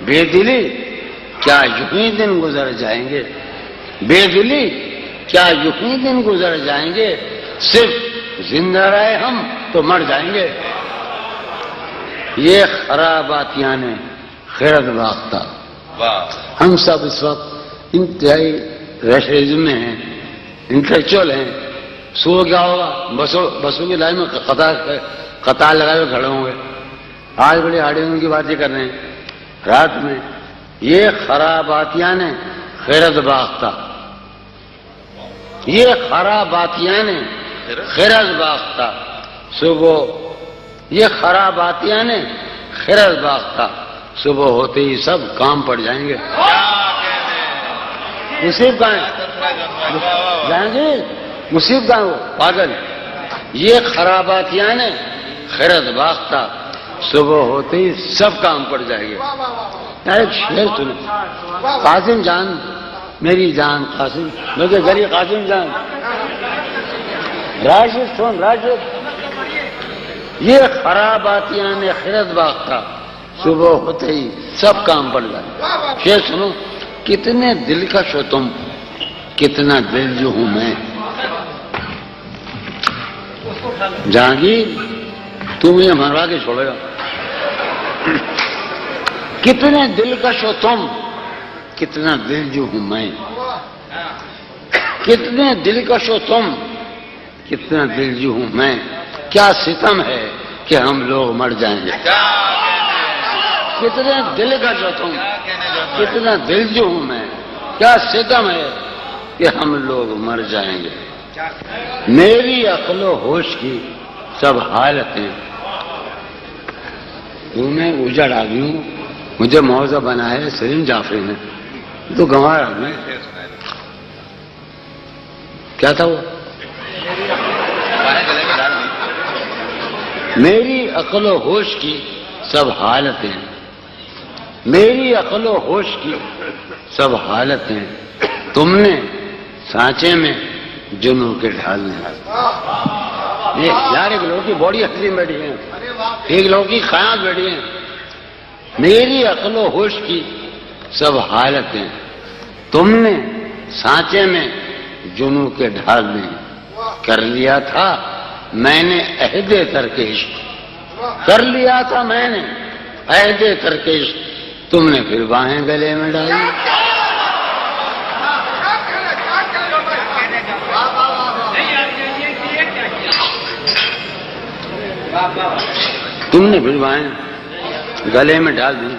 بے دلی کیا یوں ہی دن گزر جائیں گے، بے دلی کیا یوں ہی دن گزر جائیں گے، صرف زندہ رہے ہم تو مر جائیں گے۔ یہ خراباتیاں نے خیرت باختہ۔ ہم سب اس وقت انتہائی ریشرزم میں ہیں، انٹلیکچوئل ہیں۔ صبح کیا ہوگا، بسوں کی لائن میں قطار لگائے ہوئے کھڑے ہوں گے، آج بڑی آڈیوں کی باتیں کر رہے ہیں۔ رات میں یہ خراباتیاں نے خیرت باختہ، یہ خراباتیاں نے خیرت باختہ صبح، یہ خراباتیاں نے خیرت باختہ صبح ہوتے ہی سب کام پڑ جائیں گے۔ مصیب کہاں ہے جائیں گے، مصیب کہاں وہ پاگل۔ یہ خراباتیاں نے خیرت باختہ صبح ہوتے ہی سب کام پڑ جائیں گے۔ ایک شعر سنو، قاسم جان میری جان قاسم، مجھے گری قاسم جان، راشد سن راشد، یہ خراباتیاں نے خیرت باختہ صبح ہوتے ہی سب کام پڑ جائیں گے۔ شعر سنو، کتنے دلکش ہو تم، کتنا دل جو ہوں میں، جہانگیر تم مجھے مروا کے چھوڑے گا۔ کتنے دلکش ہو تم، کتنا دل جو ہوں میں، کتنے دلکش ہو تم، کتنا دل جو ہوں میں، کیا ستم ہے کہ ہم لوگ مر جائیں گے۔ کتنے دلکش ہو تم، کتنا دل جو ہوں میں، کیا ستم ہے کہ ہم لوگ مر جائیں گے۔ میری عقل و ہوش کی سب حالتیں، تمہیں اجڑ آ گئی ہوں، مجھے موضوع بنا ہے سلیم جعفری نے، تو گنوا رہا میں کیا تھا وہ، میری عقل و ہوش کی سب حالتیں، میری عقل و ہوش کی سب حالتیں، تم نے سانچے میں جنوں کے ڈھالنے۔ یار ایک لوگوں کی باڈی حسین بیٹھی ہے، ایک لوگوں کی خیال بیٹھی ہے۔ میری عقل و ہوش کی سب حالتیں، تم نے سانچے میں جنوں کے ڈھالنے، کر لیا تھا میں نے عہد ترک عشق، کر لیا تھا میں نے عہد ترک عشق، تم نے پھر باہیں گلے میں ڈالی۔ تم نے پھر باہیں گلے میں ڈال دی۔